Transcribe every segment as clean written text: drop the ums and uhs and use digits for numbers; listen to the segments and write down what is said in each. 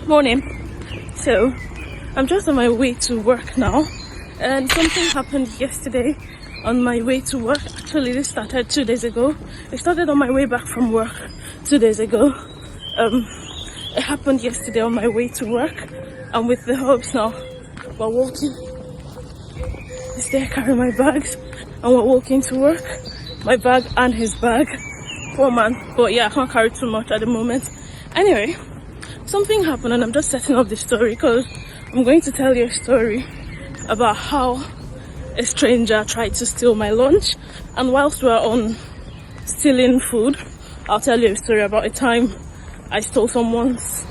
Morning. So I'm just on my way to work now, and something happened yesterday on my way to work. Actually, this started 2 days ago. It started on my way back from work 2 days ago. It happened yesterday on my way to work. I'm with the hubs now. We're walking. He's there carrying my bags, and we're walking to work. My bag and his bag. Poor man. But yeah, I can't carry too much at the moment. Anyway, something happened, and I'm just setting up the story because I'm going to tell you a story about how a stranger tried to steal my lunch. And whilst we're on stealing food, I'll tell you a story about a time I stole someone's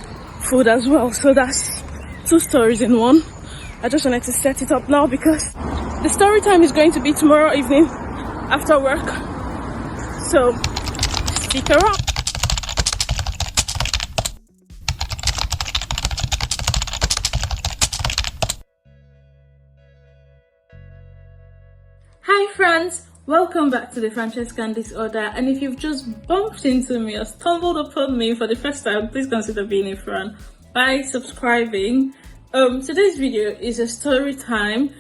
food as well. So that's 2 stories in one. I just wanted to set it up now because the story time is going to be tomorrow evening after work. So stick around. Hi friends, welcome back to the Francescan Disorder. And if you've just bumped into me or stumbled upon me for the first time, please consider being a fan by subscribing. Today's video is a story time.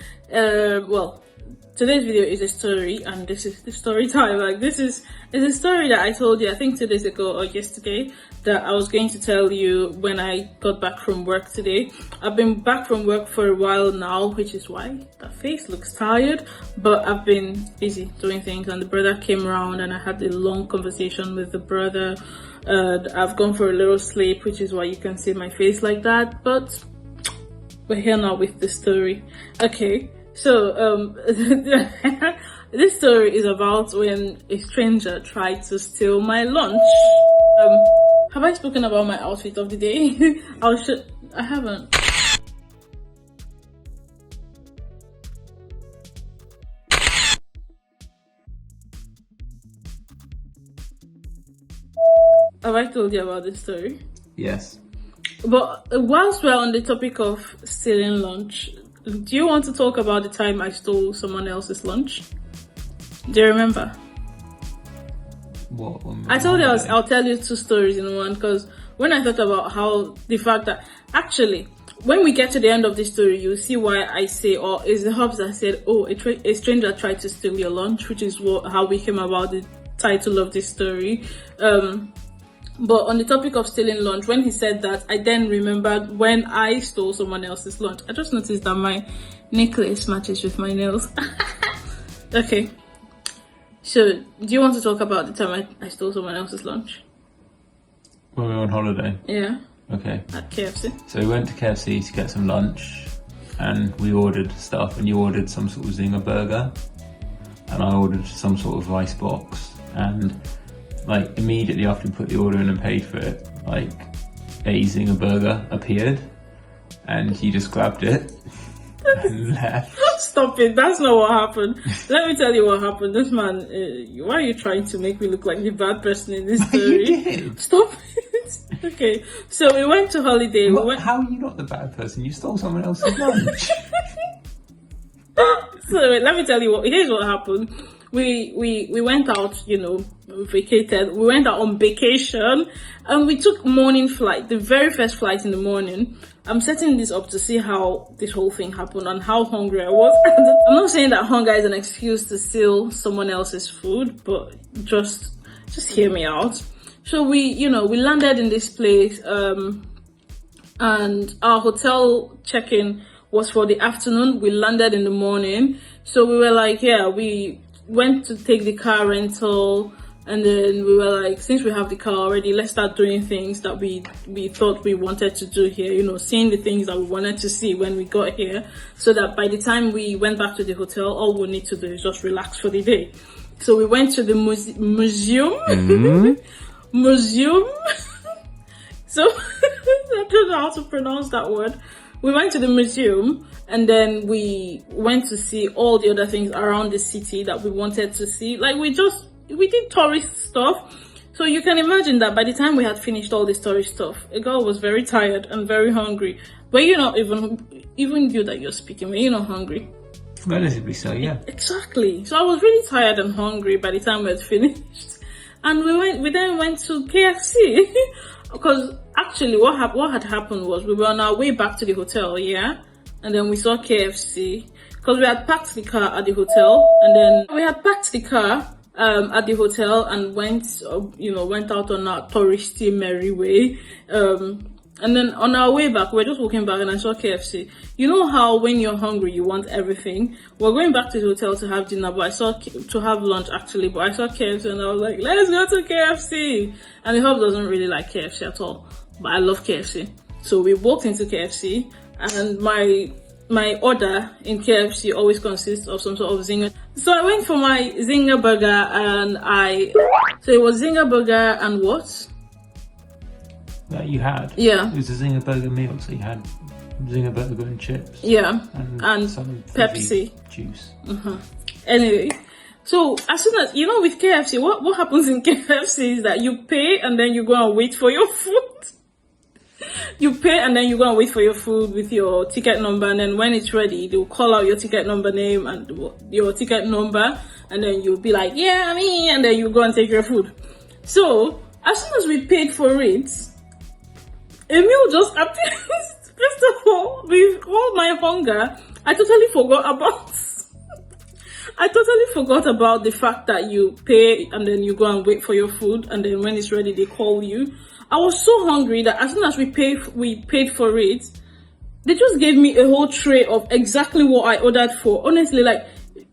Today's video is a story, and this is the story time. Like, this is a story that I told you, I think 2 days ago or yesterday, that I was going to tell you when I got back from work today. I've been back from work for a while now, which is why that face looks tired, but I've been busy doing things, and the brother came around and I had a long conversation with the brother. I've gone for a little sleep, which is why you can see my face like that, but we're here now with the story. Okay, so this story is about when a stranger tried to steal my lunch. Have I spoken about my outfit of the day? I haven't. Have I told you about this story? Yes. But whilst we're on the topic of stealing lunch, do you want to talk about the time I stole someone else's lunch? Do you remember? What? I told you I'll tell you 2 stories in one, because when I thought about how the fact that actually when we get to the end of the story, you'll see why I say, or is the hubs that said, oh, a stranger tried to steal your lunch, which is how we came about the title of this story. But on the topic of stealing lunch, when he said that, I then remembered when I stole someone else's lunch. I just noticed that my necklace matches with my nails. Okay. So, do you want to talk about the time I stole someone else's lunch? When we were on holiday? Yeah. Okay. At KFC. So we went to KFC to get some lunch, and we ordered stuff, and you ordered some sort of Zinger burger, and I ordered some sort of rice box, and like immediately after we put the order in and paid for it, like a Zinger burger appeared, and you just grabbed it and left. Stop it, that's not what happened. Let me tell you what happened. This man, why are you trying to make me look like the bad person in this story? You did. Stop it. Okay, so we went to holiday. How are you not the bad person? You stole someone else's lunch. So let me tell you here's what happened. We went out, vacated. We went out on vacation, and we took morning flight, the very first flight in the morning. I'm setting this up to see how this whole thing happened and how hungry I was. I'm not saying that hunger is an excuse to steal someone else's food, but just hear me out. So we landed in this place, and our hotel check-in was for the afternoon. We landed in the morning, so we were like, we went to take the car rental, and then we were like, since we have the car already, let's start doing things that we thought we wanted to do here, seeing the things that we wanted to see when we got here, so that by the time we went back to the hotel, all we need to do is just relax for the day. So we went to the museum. Mm-hmm. Museum. So I don't know how to pronounce that word. We went to the museum, and then we went to see all the other things around the city that we wanted to see. Like, we did tourist stuff. So you can imagine that by the time we had finished all this tourist stuff, a girl was very tired and very hungry. But you're not even you that you're speaking, when you're not hungry. Relatively so, yeah. Exactly. So I was really tired and hungry by the time we had finished. And we then went to KFC. because actually what had happened was we were on our way back to the hotel, yeah, and then we saw KFC because we had parked the car at the hotel, and then we had parked the car at the hotel and went out on our touristy merry way. And then on our way back, we were just walking back and I saw KFC. You know how when you're hungry, you want everything? We're going back to the hotel to have dinner, but to have lunch actually, but I saw KFC and I was like, let's go to KFC. And the hub doesn't really like KFC at all, but I love KFC. So we walked into KFC, and my order in KFC always consists of some sort of zinger. So I went for my zinger burger, and so it was zinger burger and what? That you had? Yeah. It was a zinger burger meal, so you had zinger burger and chips. Yeah. And some Pepsi juice. Anyway, so as soon as, with KFC, what happens in KFC is that you pay and then you go and wait for your food. You pay and then you go and wait for your food with your ticket number, and then when it's ready, they'll call out your ticket number name and your ticket number, and then you'll be like, yeah, me, and then you go and take your food. So as soon as we paid for it, a meal just appeared. First of all, with all my hunger, I totally forgot about the fact that you pay and then you go and wait for your food, and then when it's ready, they call you. I was so hungry that as soon as we paid for it, they just gave me a whole tray of exactly what I ordered for. Honestly,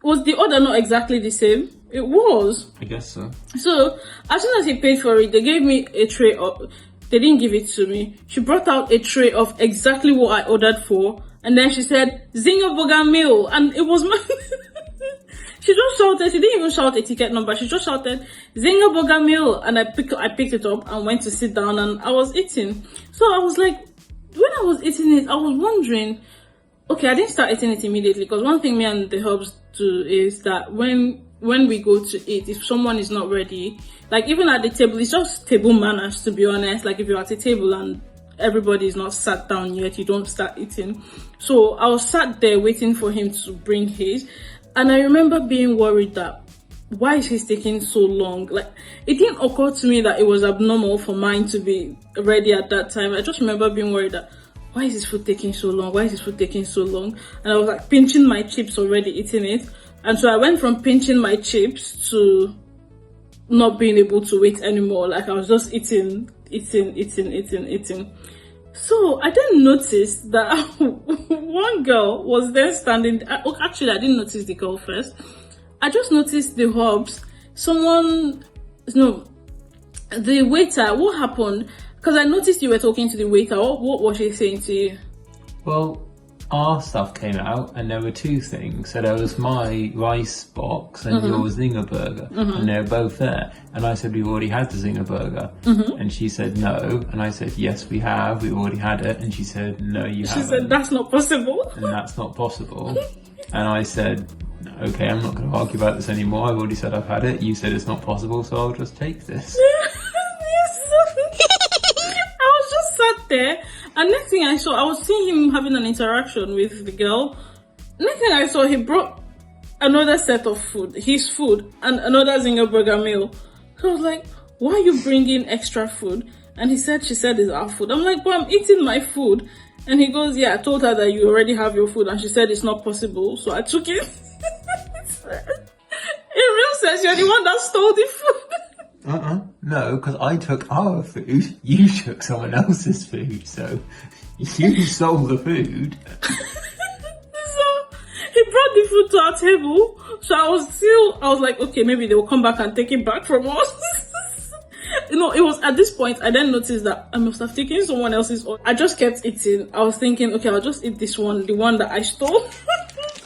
was the order not exactly the same? It was. I guess so. So as soon as he paid for it, they gave me a tray of. They didn't give it to me. She brought out a tray of exactly what I ordered for, and then she said zinger burger meal, and it was my. She just shouted. She didn't even shout a ticket number. She just shouted zinger burger meal, and I picked it up and went to sit down, and I was eating. So I was like, when I was eating it, I was wondering. Okay, I didn't start eating it immediately, because one thing me and the Hubs do is that when we go to eat, if someone is not ready, like even at the table, it's just table manners, to be honest. Like if you're at a table and everybody is not sat down yet, you don't start eating. So I was sat there waiting for him to bring his, and I remember being worried that why is he taking so long? Like it didn't occur to me that it was abnormal for mine to be ready at that time. I just remember being worried that why is his food taking so long? Why is his food taking so long? And I was like pinching my chips already, eating it. And so I went from pinching my chips to not being able to wait anymore. Like I was just eating. So I then noticed that one girl was there standing. Actually, I didn't notice the girl first. I just noticed the Hubs. The waiter. What happened? Because I noticed you were talking to the waiter. What was she saying to you? Well, our stuff came out and there were two things. So there was my rice box and your zinger burger, and they were both there. And I said, we already had the zinger burger. And she said, no. And I said, yes, we have. We already had it. And she said, no, you haven't. She said, that's not possible. And that's not possible. And I said, okay, I'm not going to argue about this anymore. I've already said I've had it. You said it's not possible, so I'll just take this. I was just sat there, and next thing I saw, I was seeing him having an interaction with the girl. Next thing I saw, he brought another set of food, his food, and another zinger burger meal. So I was like, why are you bringing extra food? And she said it's our food. I'm like, but I'm eating my food. And he goes, yeah, I told her that you already have your food, and she said it's not possible, so I took it. In real sense, you're the one that stole the food. No, because I took our food, you took someone else's food, so you stole the food. So he brought the food to our table, so I was like, okay, maybe they will come back and take it back from us. It was at this point I then noticed that I must have taken someone else's order. I just kept eating. I was thinking, okay, I'll just eat this one, the one that I stole,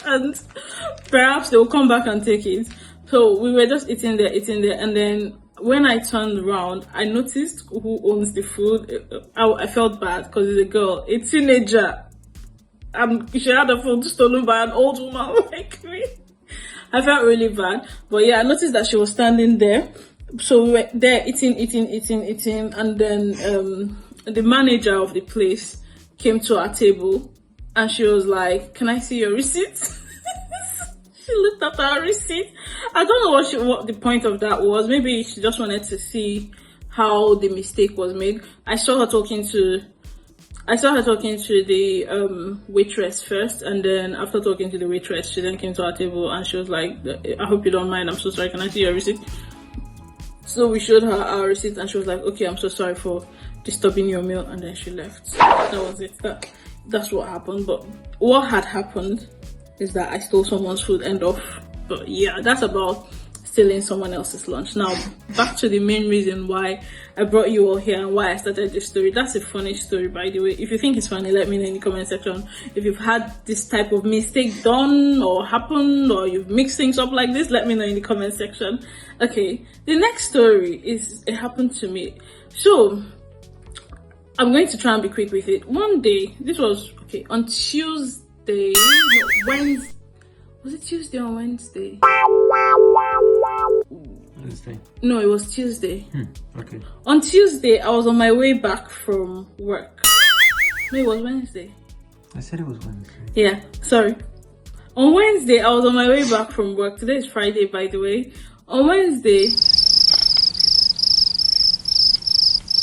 and perhaps they will come back and take it. So we were just eating there, and then when I turned around, I noticed who owns the food. I felt bad because it's a girl, a teenager. She had her food stolen by an old woman like me. I felt really bad. But yeah, I noticed that she was standing there. So we were there eating. And then the manager of the place came to our table and she was like, can I see your receipt? She looked at our receipt. I don't know what the point of that was. Maybe she just wanted to see how the mistake was made. I saw her talking to the waitress first, and then after talking to the waitress, she then came to our table and she was like, I hope you don't mind, I'm so sorry, can I see your receipt? So we showed her our receipt and she was like, okay, I'm so sorry for disturbing your meal, and then she left. So that was it. That's what happened. But what had happened is that I stole someone's food, end of. But yeah, that's about stealing someone else's lunch. Now back to the main reason why I brought you all here and why I started this story. That's a funny story, by the way. If you think it's funny, let me know in the comment section. If you've had this type of mistake done or happened, or you've mixed things up like this, let me know in the comment section. Okay, the next story it happened to me. So I'm going to try and be quick with it. One day, this was on Tuesday, no, Wednesday. Was it Tuesday or Wednesday? Wednesday. No, it was Tuesday. Okay. On Tuesday, I was on my way back from work. No, it was Wednesday. I said it was Wednesday. Yeah, sorry. On Wednesday, I was on my way back from work. Today is Friday, by the way. On Wednesday,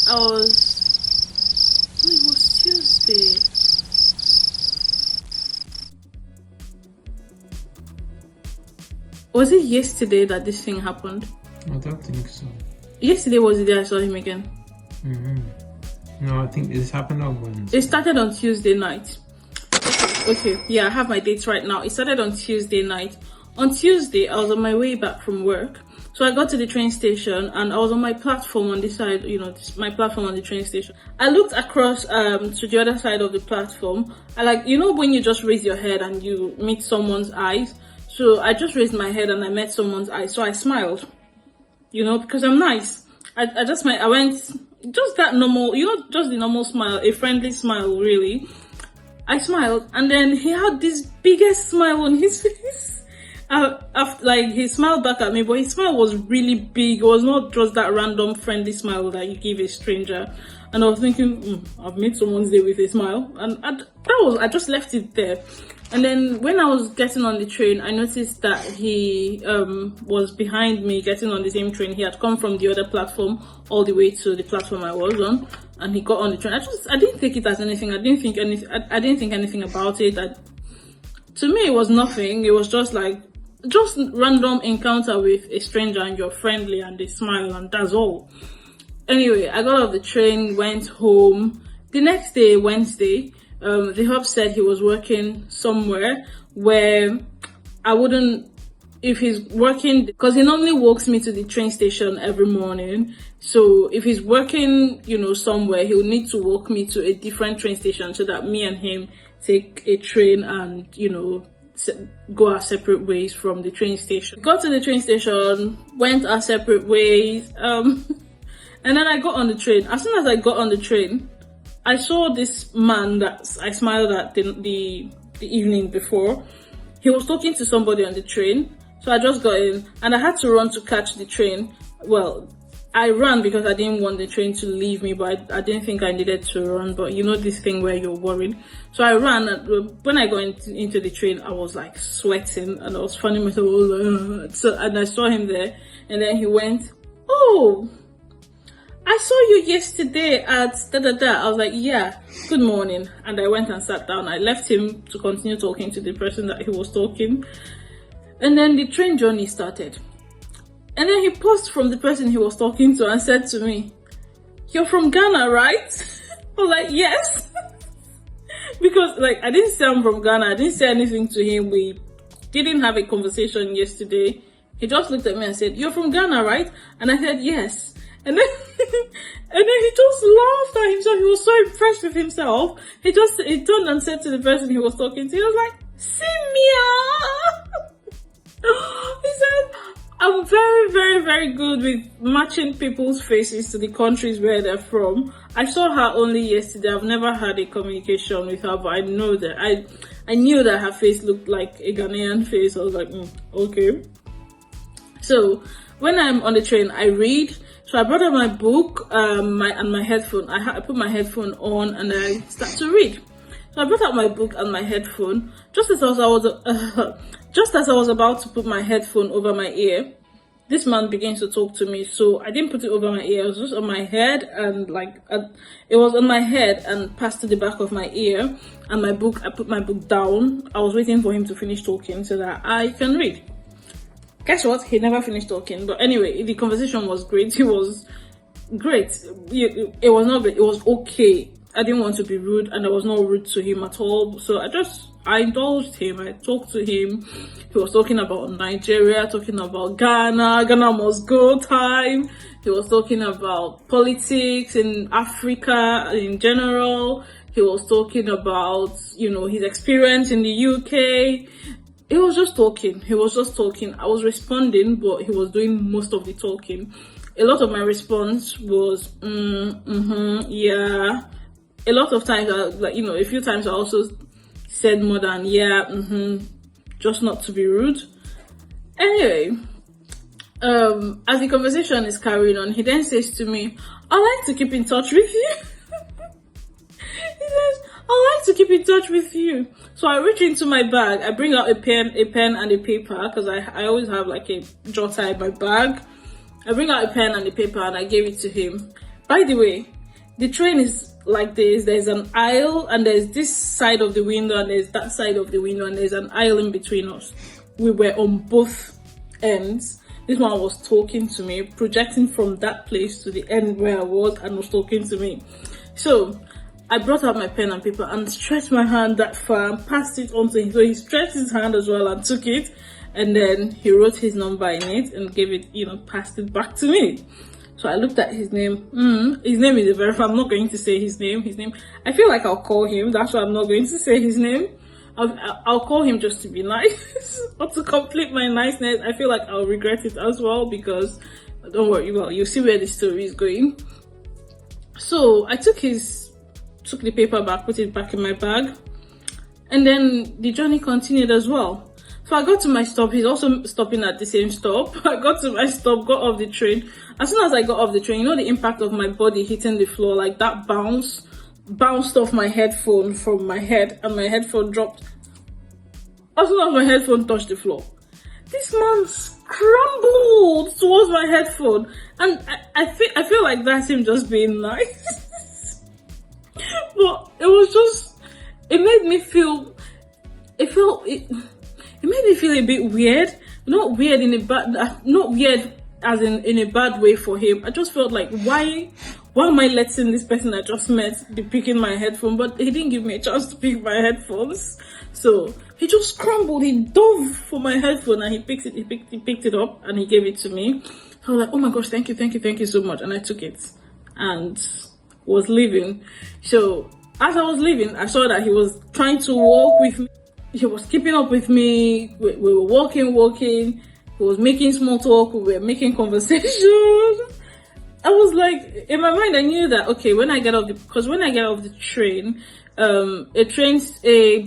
no, it was Tuesday. Was it yesterday that this thing happened? I don't think so. Yesterday was the day I saw him again. No, I think this happened on Wednesday. It started on Tuesday night. Okay, yeah, I have my dates right now. It started on Tuesday night. On Tuesday, I was on my way back from work. So I got to the train station and I was on my platform on this side, my platform on the train station. I looked across to the other side of the platform. I when you just raise your head and you meet someone's eyes. So I just raised my head and I met someone's eyes. So I smiled, because I'm nice. I went, just that normal, just the normal smile, a friendly smile, really. I smiled and then he had this biggest smile on his face. He smiled back at me, but his smile was really big. It was not just that random friendly smile that you give a stranger. And I was thinking, I've made someone's day with a smile, and I just left it there. And then when I was getting on the train, I noticed that he was behind me, getting on the same train. He had come from the other platform all the way to the platform I was on, and he got on the train. I didn't take it as anything. I didn't think anything about it. To me, it was nothing. It was just random encounter with a stranger, and you're friendly and they smile, and that's all. Anyway, I got off the train, went home. The next day, Wednesday, the hub said he was working somewhere where I wouldn't, if he's working, because he normally walks me to the train station every morning. So if he's working, somewhere, he would need to walk me to a different train station so that me and him take a train and, go our separate ways from the train station. Got to the train station, went our separate ways, and then I got on the train. As soon as I got on the train, I saw this man that I smiled at the evening before. He was talking to somebody on the train, so I just got in and I had to run to catch the train. Well, I ran because I didn't want the train to leave me, but I didn't think I needed to run. But this thing where you're worried. So I ran, and when I got into the train, I was sweating and I was funny myself. And I saw him there, and then he went, "Oh, I saw you yesterday at da-da-da." I was like, "Yeah, good morning." And I went and sat down. I left him to continue talking to the person that he was talking. And then the train journey started. And then he paused from the person he was talking to and said to me, "You're from Ghana, right?" I was like, "Yes." Because I didn't say I'm from Ghana. I didn't say anything to him. We didn't have a conversation yesterday. He just looked at me and said, "You're from Ghana, right?" And I said, "Yes." And then he just laughed at himself. He was so impressed with himself. He turned and said to the person he was talking to, he was like, "Simia." He said, "I'm very, very, very good with matching people's faces to the countries where they're from. I saw her only yesterday. I've never had a communication with her, but I know that I knew that her face looked like a Ghanaian face." I was like, okay. So when I'm on the train, I read. So I brought out my book, and my headphone. I put my headphone on and I start to read. So I brought out my book and my headphone. Just as I was about to put my headphone over my ear, this man begins to talk to me. So I didn't put it over my ear, it was just on my head, and it was on my head and passed to the back of my ear. And my book, I put my book down. I was waiting for him to finish talking so that I can read. Guess what? He never finished talking. But anyway, the conversation was great. It was great. It was not, it was okay. I didn't want to be rude, and I was not rude to him at all. So I indulged him. I talked to him. He was talking about Nigeria, talking about Ghana must go time. He was talking about politics in Africa in general. He was talking about, his experience in the UK. He was just talking. I was responding, but he was doing most of the talking. A lot of my response was, yeah. A lot of times, a few times I also said more than yeah, just not to be rude. Anyway, as the conversation is carrying on, he then says to me, "I like to keep in touch with you." He says, "I like to keep in touch with you." So I reach into my bag, I bring out a pen and a paper, because I always have like a jotter in my bag. I bring out a pen and a paper and I gave it to him. By the way, the train is like this. There's an aisle, and there's this side of the window, and there's that side of the window, and there's an aisle in between us. We were on both ends. This one was talking to me, projecting from that place to the end where I was, and was talking to me. So I brought out my pen and paper and stretched my hand that far and passed it on to him. So he stretched his hand as well and took it, and then he wrote his number in it and gave it, passed it back to me. So I looked at his name. His name is a verified. I'm not going to say his name. I feel like I'll call him. That's why I'm not going to say his name. I'll call him just to be nice or to complete my niceness. I feel like I'll regret it as well, because don't worry, you'll see where the story is going. So I took the paper back, put it back in my bag, and then the journey continued as well. So I got to my stop. He's also stopping at the same stop. I got to my stop, got off the train. As soon as I got off the train, the impact of my body hitting the floor, like that bounced off my headphone from my head, and my headphone dropped. As soon as my headphone touched the floor, this man scrambled towards my headphone, and I feel like that's him just being nice. But it made me feel a bit weird. Not weird as in a bad way for him. I just felt like, why am I letting this person I just met be picking my headphone? But he didn't give me a chance to pick my headphones. So he just scrambled, he dove for my headphone, and he picked it up and he gave it to me. So I was like, oh my gosh, thank you so much. And I took it and was leaving. So as I was leaving, I saw that he was trying to walk with me. He was keeping up with me. We were walking. He was making small talk. We were making conversation. I was like, in my mind, I knew that, okay, when I get off the train, a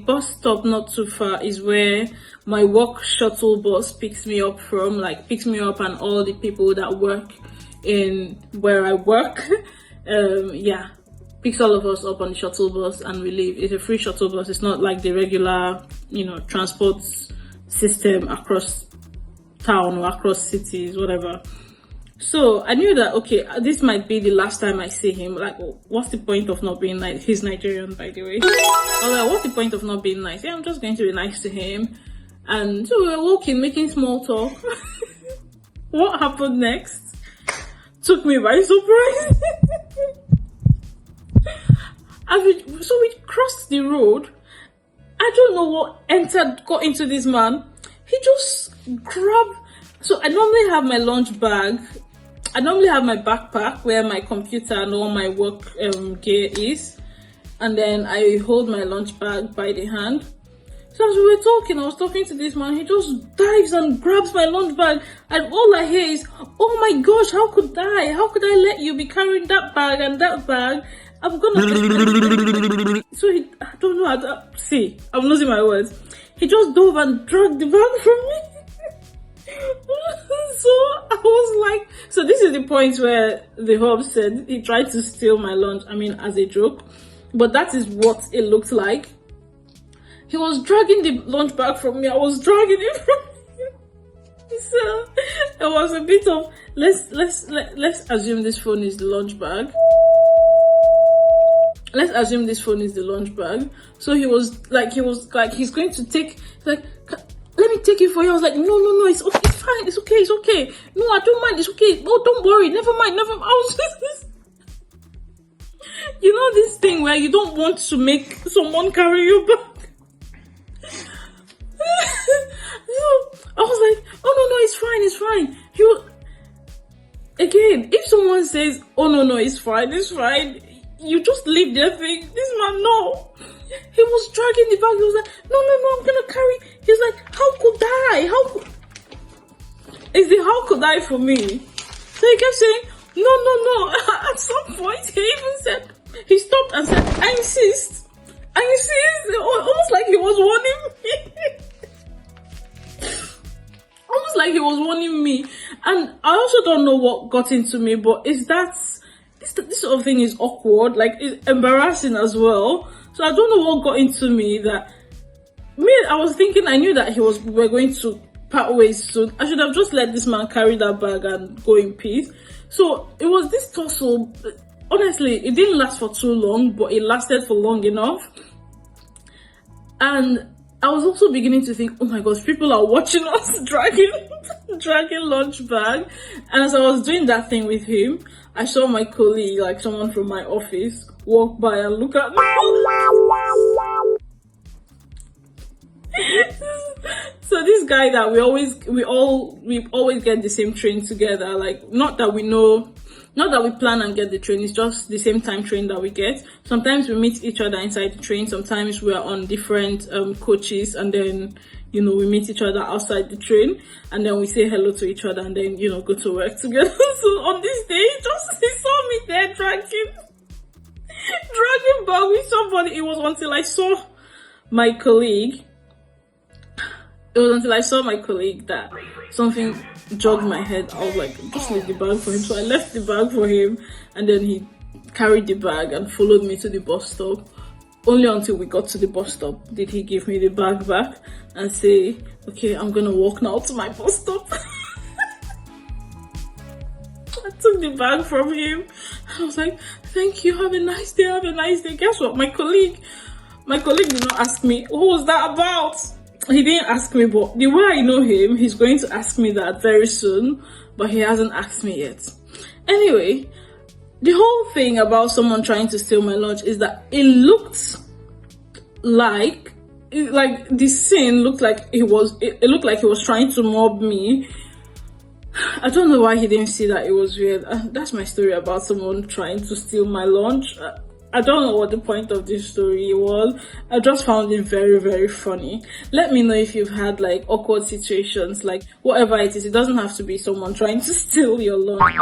bus stop not too far is where my work shuttle bus picks me up and all the people that work in where I work, picks all of us up on the shuttle bus and we leave. It's a free shuttle bus. It's not like the regular, transport system across town or across cities, whatever. So I knew that, okay, this might be the last time I see him. Like, what's the point of not being nice? He's Nigerian, by the way. I was like, what's the point of not being nice? Yeah, I'm just going to be nice to him. And so we were walking, making small talk. What happened next took me by surprise. So we crossed the road. I don't know what got into this man. He just grabbed. So I normally have my lunch bag. I normally have my backpack where my computer and all my work gear is. And then I hold my lunch bag by the hand. So as we were talking, I was talking to this man. He just dives and grabs my lunch bag. And all I hear is, oh my gosh, how could I let you be carrying that bag and that bag? I'm gonna. So I don't know how to see. I'm losing my words. He just dove and dragged the bag from me. So I was like, so this is the point where the hub said he tried to steal my lunch. I mean, as a joke, but that is what it looked like. He was dragging the lunch bag from me. I was dragging it from him. So it was a bit of let's assume this phone is the lunch bag. Let's assume this phone is the lunch bag. So he was like he's going to take, like, let me take it for you. I was like, no, it's okay, it's fine, it's okay. No, I don't mind, it's okay. No, don't worry, never mind. I was just, you know, this thing where you don't want to make someone carry you back. I was like, oh no, it's fine. Again, if someone says, oh no, it's fine, you just leave their thing. This man, no. He was dragging the bag. He was like, no, I'm gonna carry. He was like, how could I? How could I for me? So he kept saying, no. At some point, he stopped and said, I insist. Almost like he was warning me. Almost like he was warning me. And I also don't know what got into me, but this sort of thing is awkward, like it's embarrassing as well. So I don't know what got into me I was thinking, I knew that we're going to part ways soon. I should have just let this man carry that bag and go in peace. So it was this tussle. Honestly, it didn't last for too long, but it lasted for long enough. And I was also beginning to think, oh my gosh, people are watching us dragging lunch bag. And as I was doing that thing with him, I saw my colleague, like someone from my office, walk by and look at me. So this guy that we always get the same train together. Like, not that we plan and get the train, it's just the same time train that we get. Sometimes we meet each other inside the train, sometimes we are on different coaches, and then, you know, we meet each other outside the train, and then we say hello to each other, and then, you know, go to work together. So on this day, he saw me there dragging bag with somebody. It was until I saw my colleague that something jogged my head. I was like, just leave the bag for him. So I left the bag for him, and then he carried the bag and followed me to the bus stop. Only until we got to the bus stop did he give me the bag back and say, okay, I'm gonna walk now to my bus stop. I took the bag from him. I was like, thank you, have a nice day. Guess what? My colleague did not ask me, what was that about? He didn't ask me, but the way I know him, he's going to ask me that very soon, but he hasn't asked me yet. Anyway, the whole thing about someone trying to steal my lunch is that it looked like the scene looked like it looked like he was trying to mob me. I don't know why he didn't see that. It was weird. That's my story about someone trying to steal my lunch. I don't know what the point of this story was. I just found it very, very funny. Let me know if you've had like awkward situations, like whatever it is. It doesn't have to be someone trying to steal your lunch.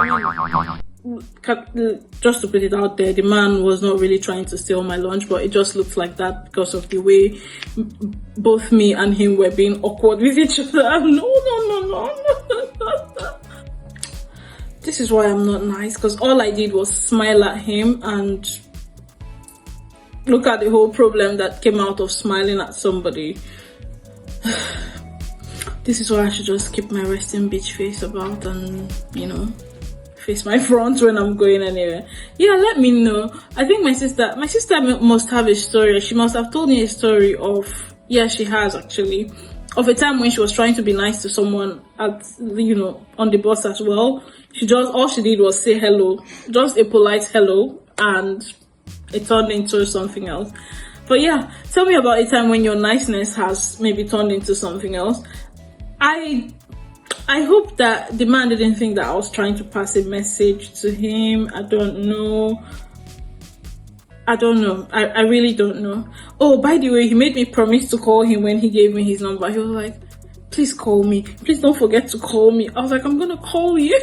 Just to put it out there, the man was not really trying to steal my lunch, but it just looked like that because of the way both me and him were being awkward with each other. No. This is why I'm not nice, because all I did was smile at him, and look at the whole problem that came out of smiling at somebody. This is why I should just keep my resting bitch face about and, you know, face my front when I'm going anywhere. Yeah, let me know. I think my sister must have a story. She must have told me a story of, yeah, she has actually, of a time when she was trying to be nice to someone at, you know, on the bus as well. All she did was say hello, just a polite hello, and it turned into something else. But yeah, tell me about a time when your niceness has maybe turned into something else. I hope that the man didn't think that I was trying to pass a message to him. I don't know. I really don't know. Oh, by the way, he made me promise to call him when he gave me his number. He was like, please call me. Please don't forget to call me. I was like, I'm gonna call you.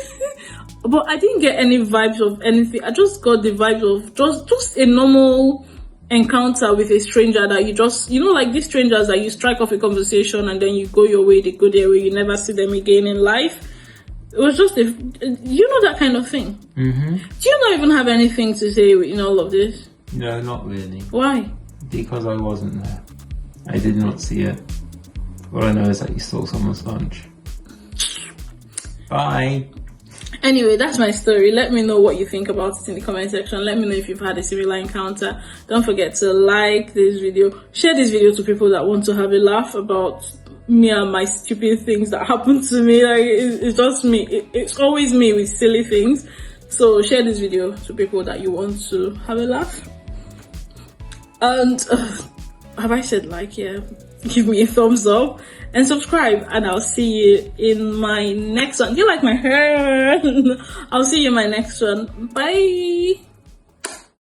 But I didn't get any vibes of anything. I just got the vibes of just a normal encounter with a stranger that you just, you know, like these strangers that you strike off a conversation and then you go your way, they go their way, you never see them again in life. It was just you know, that kind of thing. Mm-hmm. Do you not even have anything to say in all of this? No, not really. Why? Because I wasn't there. I did not see it. All I know is that you stole someone's lunch. Bye. Anyway, that's my story. Let me know what you think about it in the comment section. Let me know if you've had a similar encounter. Don't forget to like this video, share this video to people that want to have a laugh about me and my stupid things that happen to me. Like, it's just me. It's always me with silly things. So share this video to people that you want to have a laugh. And have I said like? Yeah, give me a thumbs up and subscribe, and I'll see you in my next one. Do you like my hair? I'll see you in my next one. Bye.